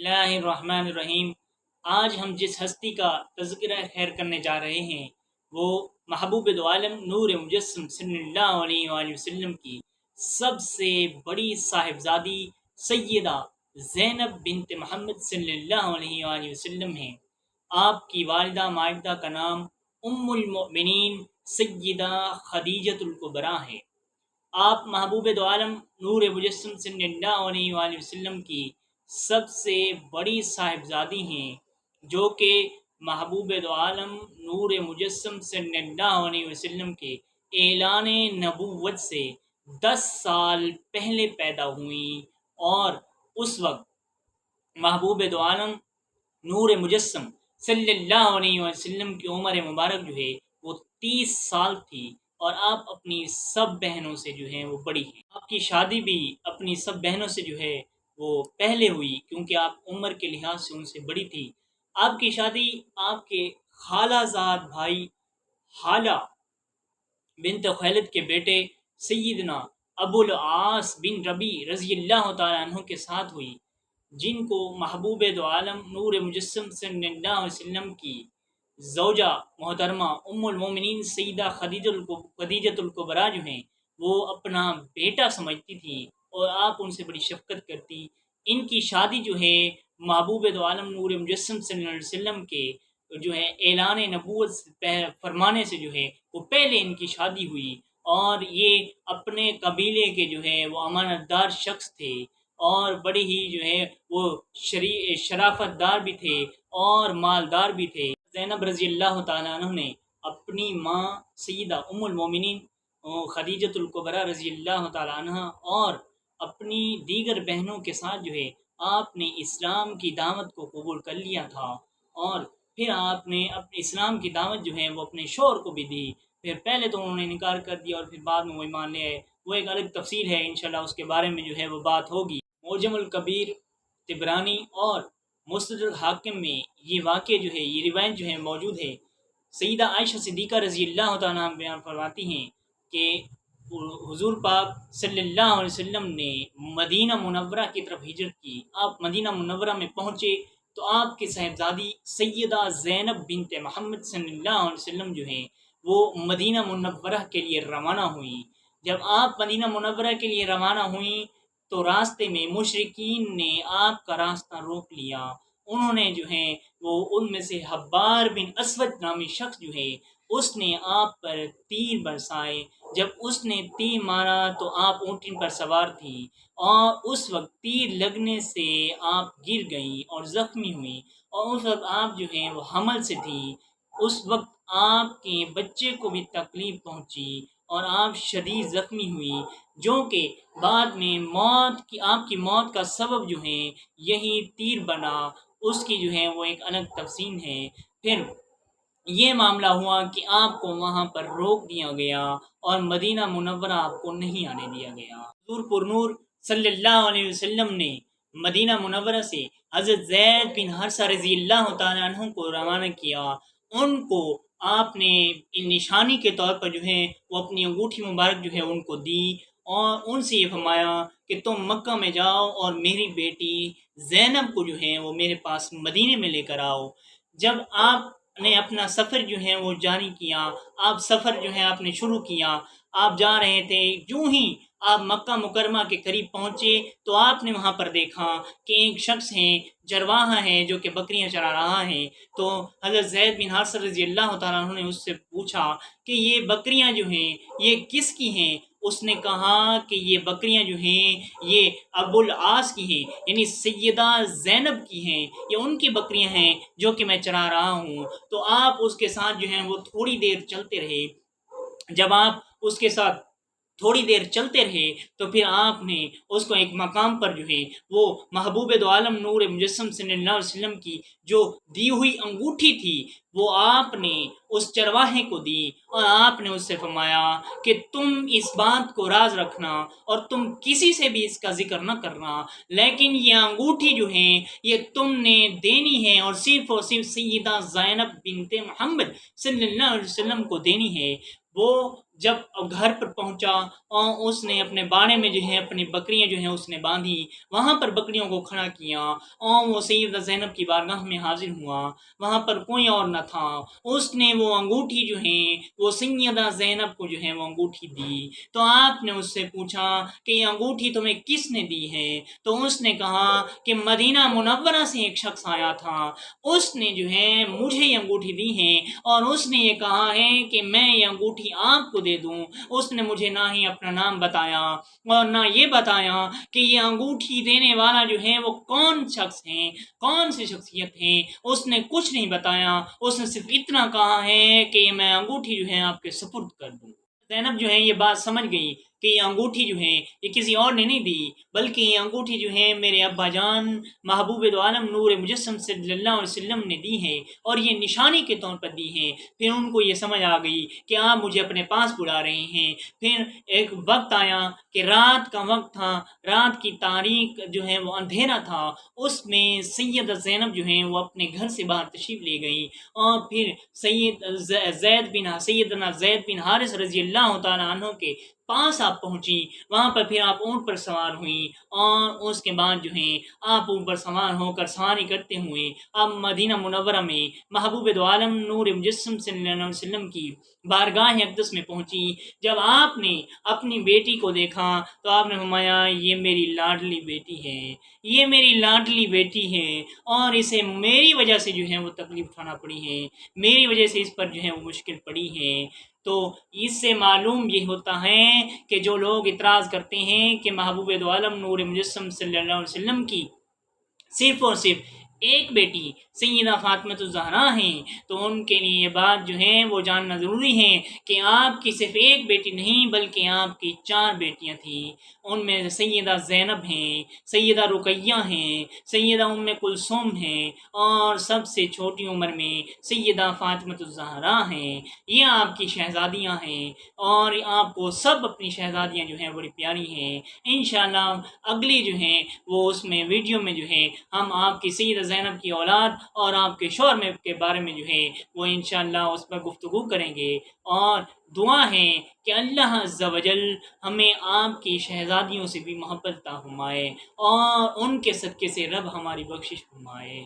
बिस्मिल्लाहिर्रहमानिर्रहीम। आज हम जिस हस्ती का तज़किरा खैर करने जा रहे हैं वो महबूब दो आलम नूर मुजस्सम सल्लल्लाहु अलैहि वसल्लम की सबसे बड़ी साहिबजादी सैयदा ज़ैनब बिनत मोहम्मद सल्लल्लाहु अलैहि वसल्लम हैं। आपकी वालिदा माजिदा का नाम उम्मुल मोमिनीन सैयदा खदीजतुल कुबरा है। आप महबूब दो आलम नूर मुजस्सम सल्लल्लाहु अलैहि वसल्लम की सबसे बड़ी साहिबजादी हैं, जो कि महबूब दो आलम नूर मुजस्सम सल्लल्लाहु अलैहि वसल्लम के ऐलान नबूवत से 10 साल पहले पैदा हुई और उस वक्त महबूब दो आलम नूर मुजस्सम सल्लल्लाहु अलैहि वसल्लम की उम्र मुबारक जो है वो 30 साल थी और आप अपनी सब बहनों से जो है वो बड़ी हैं। आपकी शादी भी अपनी सब बहनों से जो है वो पहले हुई, क्योंकि आप उम्र के लिहाज से उनसे बड़ी थी। आपकी शादी आपके खालाजाद भाई हाला बिनत खैलद के बेटे सैयदना अबुल आस बिन रबी रज़ी अल्लाह तआला अन्हु के साथ हुई, जिनको महबूब दो आलम नूर मुजस्सम सल्लल्लाहु अलैहि वसल्लम की ज़ौजा मोहतरमा उम्मुल मोमिनीन सैयदा खदीजतुल कुबरा जो हैं वो अपना बेटा समझती थी और आप उनसे बड़ी शफ़क़त करती। इनकी शादी जो है महबूब दो आलम नूर मुजस्सम सल्लल्लाहु अलैहि वसल्लम के जो है ऐलान नबूवत फरमाने से जो है वो पहले इनकी शादी हुई, और ये अपने कबीले के जो है वो अमानतदार शख्स थे और बड़े ही जो है वो शराफतदार भी थे और मालदार भी थे। ज़ैनब रज़ी अल्लाह तआला अन्हा ने अपनी माँ सैयदा उम्मुल मोमिनीन खदीजतुल कुबरा रज़ी अल्लाह तआला अन्हा और अपनी दीगर बहनों के साथ जो है आपने इस्लाम की दावत को कबूल कर लिया था, और फिर आपने अपने इस्लाम की दावत जो है वो अपने शौहर को भी दी। फिर पहले तो उन्होंने इनकार कर दिया और फिर बाद में वो ईमान ले आए, वो एक अलग तफसील है, इंशाल्लाह उसके बारे में जो है वो बात होगी। मोजमुल कबीर, तिबरानी और मुस्तदरक हाकिम में ये वाक़े जो है ये रिवायत जो है मौजूद है। सैयदा आयशा सिद्दीक़ा रज़ी अल्लाह तआला अन्हा बयान फरमाती हैं कि हुज़ूर पाक सल्लल्लाहु अलैहि वसल्लम ने मदीना मुनव्वरा की तरफ हिजरत की। आप मदीना मुनव्वरा में पहुँचे तो आपकी साहिबजादी सैयदा ज़ैनब बिनत मोहम्मद सल्लल्लाहु अलैहि वसल्लम जो हैं वो मदीना मुनव्वरा के लिए रवाना हुई। जब आप मदीना मुनव्वरा के लिए रवाना हुई तो रास्ते में मुशरिकीन ने आपका रास्ता रोक लिया। उन्होंने जो है वो उनमें से हब्बार बिन असवद नामी शख्स जो है उसने आप पर तीर बरसाए। जब उसने तीर मारा तो आप ऊँटनी पर सवार थी और उस वक्त तीर लगने से आप गिर गई और ज़ख्मी हुई, और उस वक्त आप जो हैं वो हमल से थी। उस वक्त आपके बच्चे को भी तकलीफ़ पहुंची और आप शदीद ज़ख्मी हुई, जो कि बाद में आपकी मौत का सबब जो है यही तीर बना। उसकी जो है वो एक अलग तफसील है। फिर ये मामला हुआ कि आपको वहाँ पर रोक दिया गया और मदीना मुनव्वरा आपको नहीं आने दिया गया। हुज़ूर पुरनूर सल्लल्लाहु अलैहि वसल्लम ने मदीना मुनव्वरा से हज़रत ज़ैद बिन हारिसा रज़ी अल्लाह तआला अन्हु को रवाना किया। उनको आपने निशानी के तौर पर जो है वो अपनी अंगूठी मुबारक जो है उनको दी और उनसे ये फरमाया कि तुम मक्का में जाओ और मेरी बेटी ज़ैनब को जो है वो मेरे पास मदीने में लेकर आओ। जब आपने अपना सफ़र जो है वो जारी किया, आप सफ़र जो है आपने शुरू किया, आप जा रहे थे, यूँ ही आप मक्का मुकरमा के करीब पहुँचे तो आपने वहाँ पर देखा कि एक शख्स है, चरवाहा है, जो कि बकरियाँ चरा रहा है। तो हज़रत ज़ैद बिन हारिसा रज़ी अल्लाह तआला अन्हु ने उससे पूछा कि ये बकरियाँ जो हैं ये किसकी हैं? उसने कहा कि ये बकरियाँ जो हैं ये अबुल आस की हैं, यानी सैयदा ज़ैनब की हैं, ये उनकी बकरियाँ हैं जो कि मैं चरा रहा हूँ। तो आप उसके साथ जो हैं वो थोड़ी देर चलते रहे। जब आप उसके साथ थोड़ी देर चलते रहे तो फिर आपने उसको एक मकाम पर जो है वो महबूब दो आलम नूर मुजस्सम सल्लल्लाहु अलैहि वसल्लम की जो दी हुई अंगूठी थी वो आपने उस चरवाहे को दी और आपने उससे फरमाया कि तुम इस बात को राज रखना और तुम किसी से भी इसका जिक्र न करना, लेकिन ये अंगूठी जो है ये तुमने देनी है और सिर्फ सैयदा ज़ैनब बिनते मोहम्मद सल्लल्लाहु अलैहि वसल्लम को देनी है। वो جب گھر پر پہنچا اور اس نے اپنے باڑے میں جو ہے اپنی بکریاں جو ہیں اس نے باندھی، وہاں پر بکریوں کو کھڑا کیا اور وہ سیدہ زینب کی بارگاہ میں حاضر ہوا، وہاں پر کوئی اور نہ تھا۔ اس نے وہ انگوٹھی جو ہے وہ سیدہ زینب کو جو ہے وہ انگوٹھی دی، تو آپ نے اس سے پوچھا کہ یہ انگوٹھی تمہیں کس نے دی ہے؟ تو اس نے کہا کہ مدینہ منورہ سے ایک شخص آیا تھا، اس نے جو ہے مجھے یہ انگوٹھی دی ہے اور اس نے یہ کہا ہے کہ میں یہ انگوٹھی آپ کو دے دوں۔ اس نے مجھے نہ ہی اپنا نام بتایا اور نہ یہ بتایا کہ یہ انگوٹھی دینے والا جو ہے وہ کون شخص ہے، کون سی شخصیت ہے، اس نے کچھ نہیں بتایا۔ اس نے صرف اتنا کہا ہے کہ میں انگوٹھی جو ہے آپ کے سپرد کر دوں۔ زینب جو ہے یہ بات سمجھ گئی کہ یہ انگوٹھی جو ہے یہ کسی اور نے نہیں دی، بلکہ یہ انگوٹھی جو ہے میرے ابا جان محبوب دو عالم نور مجسم صلی اللہ علیہ وسلم نے دی ہے اور یہ نشانی کے طور پر دی ہے۔ پھر ان کو یہ سمجھ آ گئی کہ آپ مجھے اپنے پاس بلا رہے ہیں۔ پھر ایک وقت آیا کہ رات کا وقت تھا، رات کی تاریک جو ہے وہ اندھیرا تھا، اس میں سیدہ زینب جو ہیں وہ اپنے گھر سے باہر تشریف لے گئی اور پھر سیدنا زید بن حارث رضی اللہ تعالیٰ عنہ کے پاس آپ پہنچی۔ وہاں پر پھر آپ اونٹ پر سوار ہوئی اور اس کے بعد جو ہے آپ اونٹ پر سوار ہو کر سواری کرتے ہوئے آپ مدینہ منورہ میں محبوب دو عالم نور مجسم صلی اللہ علیہ وسلم کی بارگاہ اقدس میں پہنچی۔ جب آپ نے اپنی بیٹی کو دیکھا تو آپ نے فرمایا یہ میری لاڈلی بیٹی ہے، یہ میری لاڈلی بیٹی ہے اور اسے میری وجہ سے جو ہے وہ تکلیف اٹھانا پڑی ہے، میری وجہ سے اس پر جو ہے وہ مشکل پڑی ہے۔ تو اس سے معلوم یہ ہوتا ہے کہ جو لوگ اعتراض کرتے ہیں کہ محبوب دو عالم نور مجسم صلی اللہ علیہ وسلم کی صرف اور صرف ایک بیٹی سیدہ فاطمہ الزہرا ہیں، تو ان کے لیے یہ بات جو ہے وہ جاننا ضروری ہے کہ آپ کی صرف ایک بیٹی نہیں بلکہ آپ کی 4 بیٹیاں تھیں۔ ان میں سیدہ زینب ہیں، سیدہ رقیہ ہیں، سیدہ ام کلثوم ہیں اور سب سے چھوٹی عمر میں سیدہ فاطمہ الزہرا ہیں۔ یہ آپ کی شہزادیاں ہیں اور آپ کو سب اپنی شہزادیاں جو ہیں بڑی پیاری ہیں۔ انشاءاللہ اگلی جو ہیں وہ اس میں ویڈیو میں جو ہے ہم آپ کی سیدہ زینب کی اولاد اور آپ کے شوہر میں کے بارے میں جو ہے وہ انشاءاللہ اس پر گفتگو کریں گے، اور دعا ہے کہ اللہ عز و جل ہمیں آپ کی شہزادیوں سے بھی محبت عطا فرمائے اور ان کے صدقے سے رب ہماری بخشش فرمائے۔